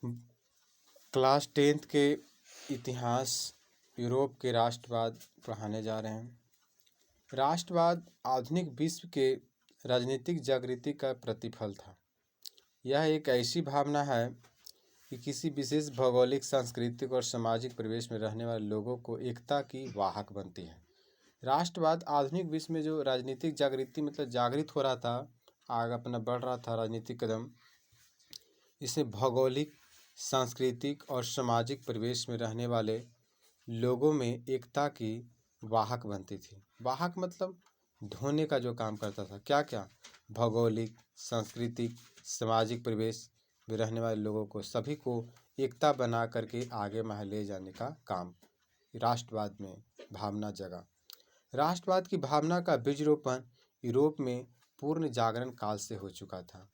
Class 10th के इतिहास Europe के राष्ट्रवाद पढ़ाने जा रहे हैं। राष्ट्रवाद आधुनिक विश्व के राजनीतिक जागृति का प्रतिफल था। यह एक ऐसी भावना है कि किसी विशेष भौगोलिक, सांस्कृतिक और सामाजिक परिवेश में रहने वाले लोगों को एकता की वाहक बनती है। राष्ट्रवाद आधुनिक विश्व में जो राजनीतिक जागृति मतलब जागृत हो रहा था, आगे अपना बढ़ रहा था राजनीतिक कदम, इसे भौगोलिक, सांस्कृतिक और सामाजिक परिवेश में रहने वाले लोगों में एकता की वाहक बनती थी। वाहक मतलब ढोने का जो काम करता था। क्या क्या? भौगोलिक, सांस्कृतिक, सामाजिक परिवेश में रहने वाले लोगों को, सभी को एकता बना करके आगे ले जाने का काम राष्ट्रवाद में भावना जगा। राष्ट्रवाद की भावना का बीज रोपण यूरोप में पूर्ण जागरण काल से हो चुका था।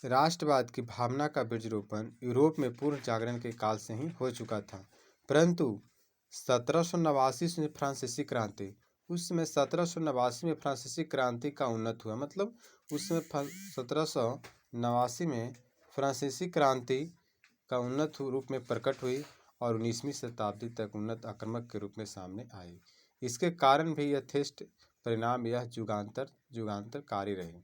राष्ट्रवाद की भावना का बीज रोपण यूरोप में पूर्ण जागरण के काल से ही हो चुका था, परंतु 1789 में फ्रांसीसी क्रांति, उस समय 1789 में फ्रांसीसी क्रांति का उन्नत हुआ। मतलब उस समय 1789 में फ्रांसीसी क्रांति का उन्नत रूप में प्रकट हुई और 19वीं शताब्दी तक उन्नत आक्रमक के रूप में सामने आई। इसके कारण भी यथेष्ट परिणाम यह युगांतरकारी रहे।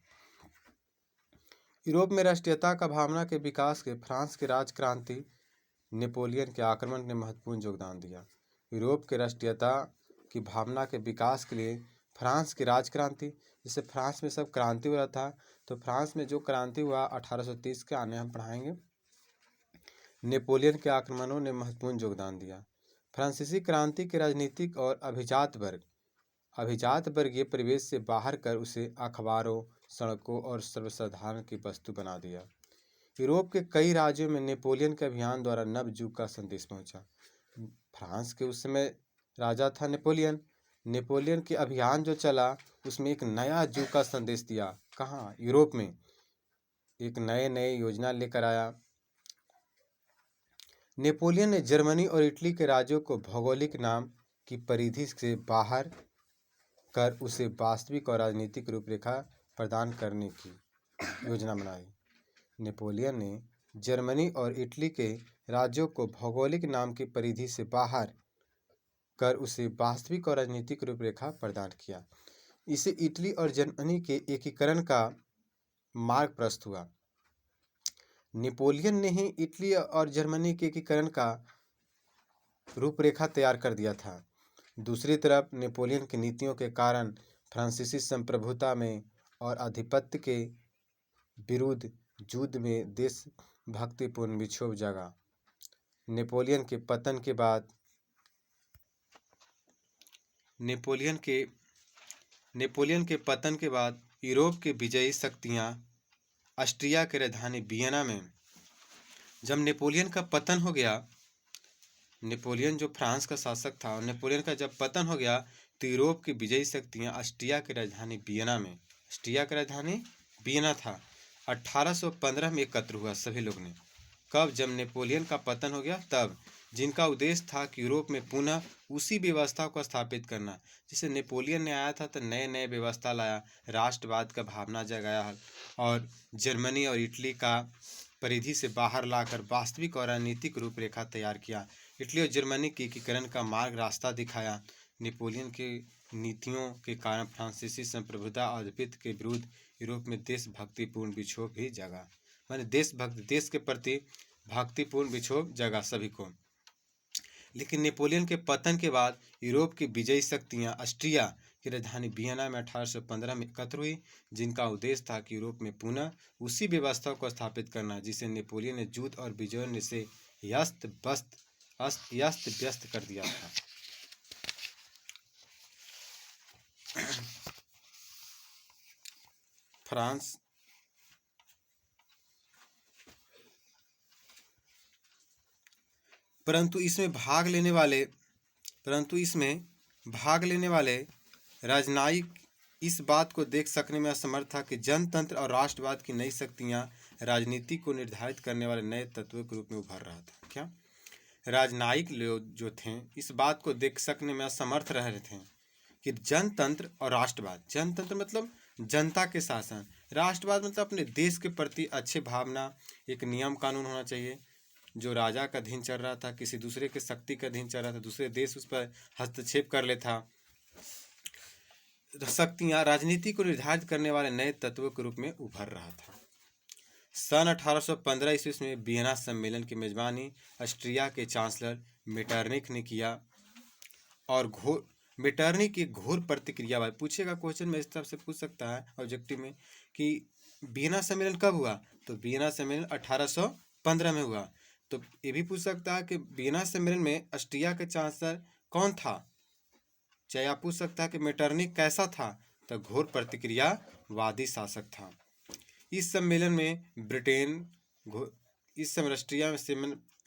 यूरोप में राष्ट्रीयता का भावना के विकास के फ्रांस की राजक्रांति, नेपोलियन के आक्रमण ने महत्वपूर्ण योगदान दिया। यूरोप के राष्ट्रीयता की भावना के विकास के लिए फ्रांस की राजक्रांति, जैसे फ्रांस में सब क्रांति हो रहा था, तो फ्रांस में जो क्रांति हुआ 1830 के आने हम पढ़ाएंगे। नेपोलियन के आक्रमणों ने महत्वपूर्ण योगदान दिया। फ्रांसीसी क्रांति के राजनीतिक और अभिजात वर्गीय परिवेश से बाहर कर उसे अखबारों, सड़कों और सर्वसाधारण की वस्तु बना दिया। यूरोप के कई राज्यों में नेपोलियन के अभियान द्वारा नव युग का संदेश पहुंचा। फ्रांस के उस समय राजा था नेपोलियन के अभियान जो चला, उसमें एक नया युग का संदेश दिया। कहाँ? यूरोप में एक नए योजना लेकर आया। नेपोलियन ने जर्मनी और इटली के राज्यों को भौगोलिक नाम की परिधि से बाहर कर उसे वास्तविक और राजनीतिक रूपरेखा प्रदान करने की योजना बनाई। नेपोलियन ने जर्मनी और इटली के राज्यों को भौगोलिक नाम की परिधि से बाहर कर उसे वास्तविक और राजनीतिक रूपरेखा प्रदान किया। इसे इटली और जर्मनी के एकीकरण का मार्ग प्रशस्त हुआ। नेपोलियन ने ही इटली और जर्मनी के एकीकरण का रूपरेखा तैयार कर दिया था। दूसरी तरफ नेपोलियन की नीतियों के कारण फ्रांसीसी संप्रभुता में और आधिपत्य के विरुद्ध युद्ध में देशभक्तिपूर्ण विक्षोभ जगा। नेपोलियन के पतन के बाद यूरोप के विजयी शक्तियां ऑस्ट्रिया की राजधानी वियना में, जब नेपोलियन का पतन हो गया, नेपोलियन जो फ्रांस का शासक था, और नेपोलियन का जब पतन हो गया तो यूरोप की विजयी शक्तियां ऑस्ट्रिया की राजधानी वियना था 1815 में एकत्र हुआ सभी लोग ने। कब? जब नेपोलियन का पतन हो गया तब, जिनका उद्देश्य था कि यूरोप में पुनः उसी व्यवस्था को स्थापित करना। जिसे नेपोलियन ने आया था तो नए व्यवस्था लाया, राष्ट्रवाद का भावना जगाया और जर्मनी और इटली का परिधि से बाहर लाकर वास्तविक और राजनीतिक रूपरेखा तैयार किया। इटली और जर्मनी के एकीकरण का मार्ग रास्ता दिखाया। नेपोलियन की नीतियों के कारण फ्रांसीसी संप्रभुता और आधिपत्य के विरुद्ध यूरोप में देशभक्तिपूर्ण विक्षोभ भी जगा। माने देश के प्रति भक्तिपूर्ण विक्षोभ जगा सभी को। लेकिन नेपोलियन के पतन के बाद यूरोप की विजयी शक्तियां ऑस्ट्रिया की राजधानी वियना में 1815 में एकत्र हुई, जिनका उद्देश्य था कि यूरोप में पुनः उसी व्यवस्था को स्थापित करना जिसे नेपोलियन ने युद्ध और विजयों ने से अस्त व्यस्त कर दिया था। फ्रांस परंतु इसमें भाग लेने वाले राजनयिक इस बात को देख सकने में असमर्थ था कि जनतंत्र और राष्ट्रवाद की नई शक्तियां राजनीति को निर्धारित करने वाले नए तत्वों के रूप में उभर रहा था। क्या? राजनयिक लोग जो थे इस बात को देख सकने में असमर्थ रह रहे थे कि जनतंत्र और राष्ट्रवाद, जनतंत्र मतलब जनता के शासन। राष्ट्रवाद मतलब अपने देश के प्रति अच्छे भावना, एक नियम कानून होना चाहिए। जो राजा का अधीन चल रहा था, किसी दूसरे के शक्ति का अधीन चल रहा था, दूसरे देश उस पर हस्तक्षेप कर लेता, शक्तियां राजनीति को निर्धारित करने वाले नए तत्वों के रूप में उभर रहा था। सन 1815 ईस्वी में वियना सम्मेलन की मेजबानी ऑस्ट्रिया के चांसलर मेटरनिख ने किया और मेटरनिख की घोर प्रतिक्रिया भाई पूछेगा क्वेश्चन में इस तरह से पूछ सकता है ऑब्जेक्टिव में कि वियना सम्मेलन कब हुआ, तो वियना सम्मेलन 1815 में हुआ। तो ये भी पूछ सकता है कि वियना सम्मेलन में ऑस्ट्रिया के चांसलर कौन था, चाहे आप पूछ सकता है कि मेटरनिख कैसा था, तो घोर प्रतिक्रियावादी शासक था। इस सम्मेलन में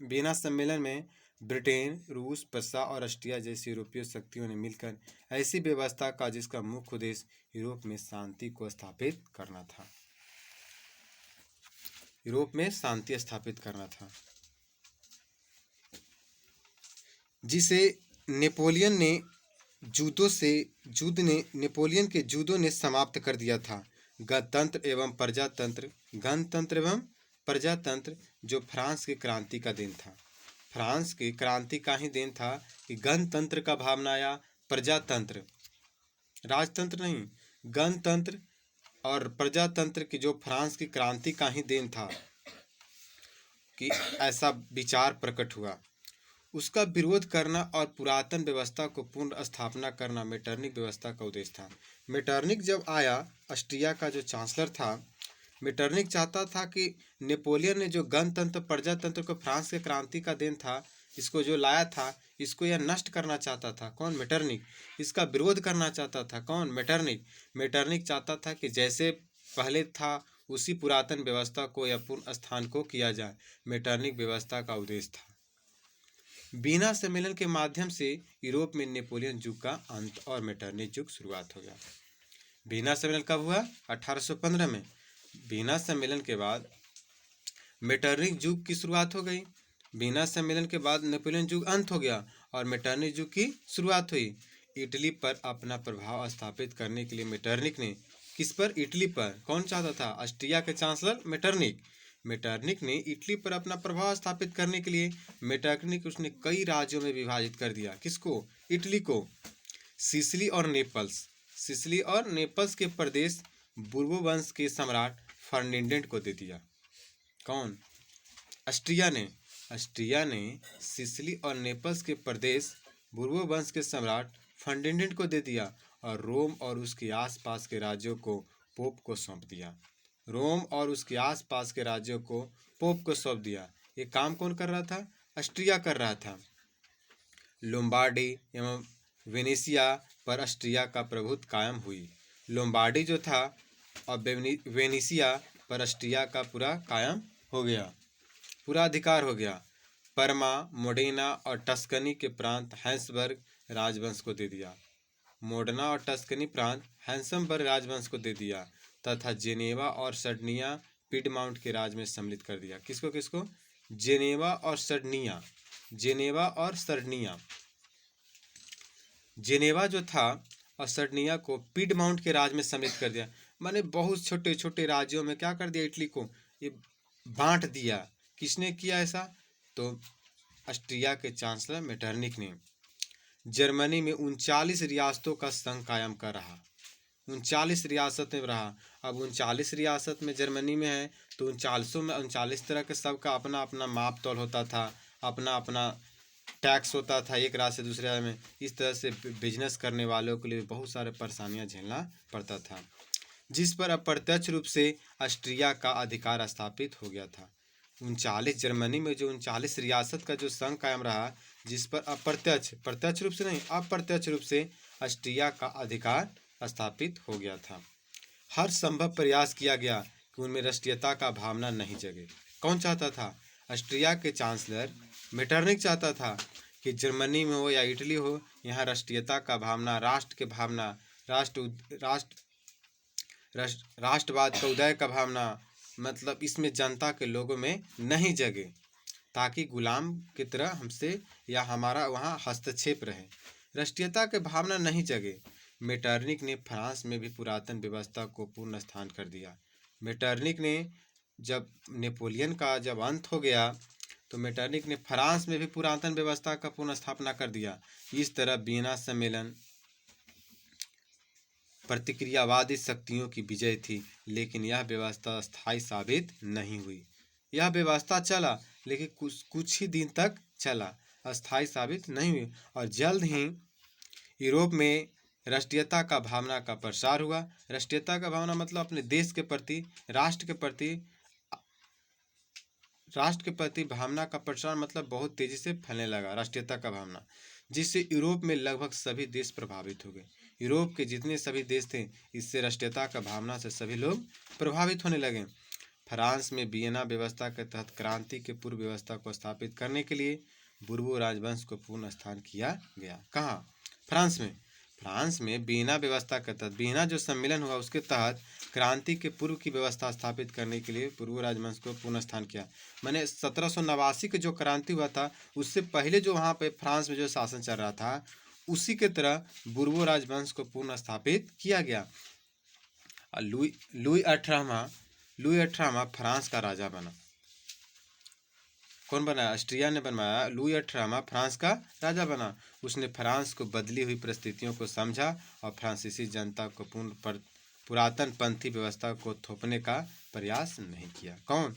वियना सम्मेलन में ब्रिटेन, रूस, प्रसा और ऑस्ट्रिया जैसी यूरोपीय शक्तियों ने मिलकर ऐसी व्यवस्था का जिसका मुख्य उद्देश्य यूरोप में शांति को स्थापित करना था। यूरोप में शांति स्थापित करना था, जिसे नेपोलियन के जूदों ने समाप्त कर दिया था। गणतंत्र एवं प्रजातंत्र जो फ्रांस की क्रांति का देन था। फ्रांस की क्रांति का ही देन था कि गणतंत्र का भावना आया, प्रजातंत्र, राजतंत्र नहीं, गणतंत्र और प्रजातंत्र की जो फ्रांस की क्रांति का ही देन था कि ऐसा विचार प्रकट हुआ। उसका विरोध करना और पुरातन व्यवस्था को पुनः स्थापना करना मेटरनिख व्यवस्था का उद्देश्य था। मेटरनिख जब आया, ऑस्ट्रिया का जो चांसलर था, मेटरनिख चाहता था कि नेपोलियन ने जो गणतंत्र प्रजातंत्र को फ्रांस के क्रांति का देन था, इसको जो लाया था, इसको यह नष्ट करना चाहता था। कौन? मेटरनिख। इसका विरोध करना चाहता था। कौन? मेटरनिख। मेटरनिख चाहता था कि जैसे पहले था उसी पुरातन व्यवस्था को या पुनः स्थान को किया जाए। मेटरनिख व्यवस्था का उद्देश्य था। वियना सम्मेलन के माध्यम से यूरोप में नेपोलियन युग का अंत और मेटरनिख युग शुरुआत हो गया। वियना सम्मेलन कब हुआ? 1815 में। वियना सम्मेलन के बाद मेटरनिख युग की शुरुआत हो गई। वियना सम्मेलन के बाद नेपोलियन युग अंत हो गया और मेटरनिख युग की शुरुआत हुई। इटली पर अपना प्रभाव स्थापित करने के लिए मेटरनिख ने, किस पर? इटली पर। कौन चाहता था? ऑस्ट्रिया के चांसलर मेटरनिख। मेटरनिख ने इटली पर अपना प्रभाव स्थापित करने के लिए मेटरनिख उसने कई राज्यों में विभाजित कर दिया। किसको? इटली को। सिसिली और नेपल्स के प्रदेश बुर्बो वंश के सम्राट फर्डिनेंड को दे दिया। कौन? ऑस्ट्रिया ने सिसिली और नेपल्स के प्रदेश बुर्बो वंश के सम्राट फर्डिनेंड को दे दिया और रोम और उसके आसपास के राज्यों को पोप को सौंप दिया। ये काम कौन कर रहा था? ऑस्ट्रिया कर रहा था। लोम्बार्डी एवं वेनेशिया पर ऑस्ट्रिया का प्रभुत्व कायम हुई। लोम्बार्डी जो था और वेनेशिया पर ऑस्ट्रिया का पूरा कायम हो गया, पूरा अधिकार हो गया। परमा, मोडेना और टस्कनी के प्रांत हैंसबर्ग राजवंश को दे दिया। मोडना और टस्कनी प्रांत हैंसबर्ग राजवंश को दे दिया तथा जेनेवा और सर्डिनिया पिडमाउंट के राज में सम्मिलित कर दिया। किसको? जेनेवा और सर्डिनिया। जेनेवा जो था और सर्डिनिया को पिडमाउंट के राज में सम्मिलित कर दिया। माने बहुत छोटे छोटे राज्यों में क्या कर दिया? इटली को ये बांट दिया। किसने किया ऐसा? तो ऑस्ट्रिया के चांसलर मेटरनिख ने। जर्मनी में 39 रियासतों का संघ कायम कर रहा। 39 रियासत में रहा। अब 39 रियासत में जर्मनी में है तो 39 तरह के सबका अपना अपना माप तौल होता था, अपना अपना टैक्स होता था एक राज्य से दूसरे राज्य में। इस तरह से बिजनेस करने वालों के लिए बहुत सारे परेशानियां झेलना पड़ता था, जिस पर अप्रत्यक्ष रूप से ऑस्ट्रिया का अधिकार स्थापित हो गया था। 39 जर्मनी में जो 39 रियासत का जो संघ कायम रहा, जिस पर प्रत्यक्ष रूप से ऑस्ट्रिया का अधिकार स्थापित हो गया था। हर संभव प्रयास किया गया कि उनमें राष्ट्रीयता का भावना नहीं जगे। कौन चाहता था? ऑस्ट्रिया के चांसलर मेटरनिख चाहता था कि जर्मनी में हो या इटली हो, यहाँ राष्ट्रीयता का भावना, राष्ट्र के भावना, राष्ट्रवाद का उदय का भावना, मतलब इसमें जनता के लोगों में नहीं जगे, ताकि गुलाम की तरह हमसे या हमारा वहाँ हस्तक्षेप रहे। राष्ट्रीयता के भावना नहीं जगे। मेटरनिख ने फ्रांस में भी पुरातन व्यवस्था को पूर्ण स्थान कर दिया। मेटरनिख ने जब नेपोलियन का जब अंत हो गया तो मेटरनिख ने फ्रांस में भी पुरातन व्यवस्था का पुनः स्थापना कर दिया। इस तरह वियना सम्मेलन प्रतिक्रियावादी शक्तियों की विजय थी, लेकिन यह व्यवस्था स्थायी साबित नहीं हुई। यह व्यवस्था चला लेकिन कुछ ही दिन तक चला, अस्थायी साबित नहीं हुई। और जल्द ही यूरोप में राष्ट्रीयता का भावना का प्रसार हुआ। राष्ट्रीयता का भावना मतलब अपने देश के प्रति, राष्ट्र के प्रति भावना का प्रसार मतलब बहुत तेजी से फैलने लगा राष्ट्रीयता का भावना, जिससे यूरोप में लगभग सभी देश प्रभावित हो गए। यूरोप के जितने सभी देश थे, इससे राष्ट्रीयता का भावना से सभी लोग प्रभावित होने लगे। फ्रांस में वियना व्यवस्था के तहत क्रांति के पूर्व व्यवस्था को स्थापित करने के लिए बुर्बो राजवंश को पूर्ण स्थान किया गया। कहाँ? फ्रांस में वियना व्यवस्था के तहत, वियना जो सम्मेलन हुआ उसके तहत क्रांति के पूर्व की व्यवस्था स्थापित करने के लिए बुर्बो राजवंश को पूर्ण स्थान किया। मैंने 1789 के जो क्रांति हुआ था उससे पहले जो वहाँ पे फ्रांस में जो शासन चल रहा था उसी के तरह बुर्बो राजवंश को पुनः स्थापित किया गया। लुई 18वां फ्रांस का राजा बना। कौन बनाया? ऑस्ट्रिया ने बनवाया। लुई 18वां फ्रांस का राजा बना। उसने फ्रांस को बदली हुई परिस्थितियों को समझा और फ्रांसीसी जनता को पुरातन पंथी व्यवस्था को थोपने का प्रयास नहीं किया। कौन?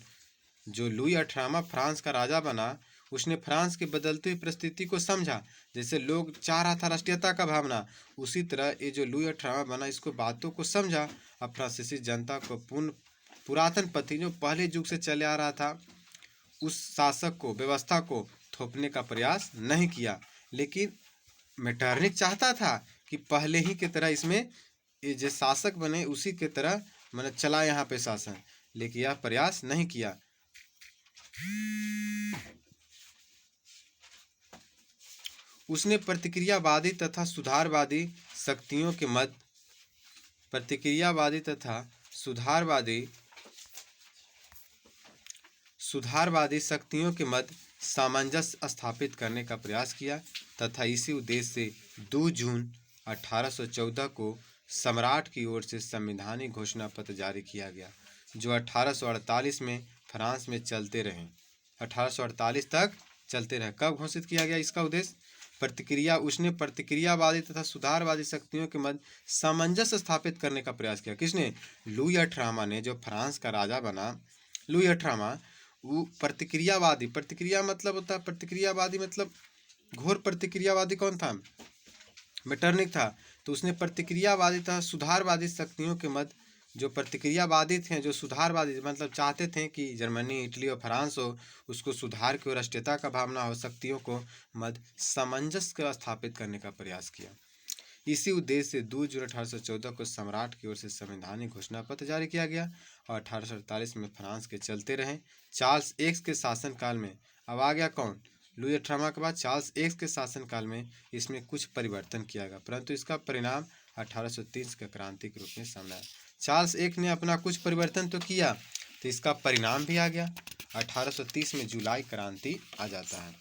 जो लुई 18वां फ्रांस का राजा बना, उसने फ्रांस की बदलती हुई परिस्थिति को समझा। जैसे लोग चाह रहा था राष्ट्रीयता का भावना, उसी तरह ये जो लुई 18वां बना इसको बातों को समझा और फ्रांसीसी जनता को पुरातन पथी जो पहले युग से चले आ रहा था उस शासक को, व्यवस्था को थोपने का प्रयास नहीं किया। लेकिन मेटरनिख चाहता था कि पहले ही की तरह इसमें ये जो शासक बने उसी के तरह मैंने चला यहाँ पे शासन, लेकिन यह प्रयास नहीं किया। उसने प्रतिक्रियावादी तथा सुधारवादी शक्तियों के मध्य सामंजस्य स्थापित करने का प्रयास किया तथा इसी उद्देश्य से 2 जून 1814 को सम्राट की ओर से संवैधानिक घोषणा पत्र जारी किया गया, जो 1848 में फ्रांस में चलते रहे। 1848 तक चलते रहे। कब घोषित किया गया इसका उद्देश्य? उसने प्रतिक्रियावादी तथा सुधारवादी शक्तियों के मध्य सामंजस्य स्थापित करने का प्रयास किया। किसने? लुई 18वां ने, जो फ्रांस का राजा बना। लुई 18वां वो प्रतिक्रिया मतलब होता है, प्रतिक्रियावादी मतलब घोर प्रतिक्रियावादी कौन था? मेटरनिख था। तो उसने प्रतिक्रियावादी तथा सुधारवादी शक्तियों के मध्य, जो प्रतिक्रियावादी थे, जो सुधारवादी मतलब चाहते थे कि जर्मनी, इटली और फ्रांस हो, उसको सुधार की और राष्ट्रीयता का भावना हो, शक्तियों को मध्य सामंजस्य स्थापित करने का प्रयास किया। इसी उद्देश्य से 2 जून 1814 को सम्राट की ओर से संवैधानिक घोषणा पत्र जारी किया गया और 1848 में फ्रांस के चलते रहे। चार्ल्स एक्स के शासनकाल में, अब आ गया कौन? लुई 18वां के बाद चार्ल्स एक्स के शासनकाल में इसमें कुछ परिवर्तन किया गया, परंतु इसका परिणाम 1830 के क्रांति के रूप में सामने आया। चार्ल्स एक ने अपना कुछ परिवर्तन तो किया, तो इसका परिणाम भी आ गया। 1830 में जुलाई क्रांति आ जाता है।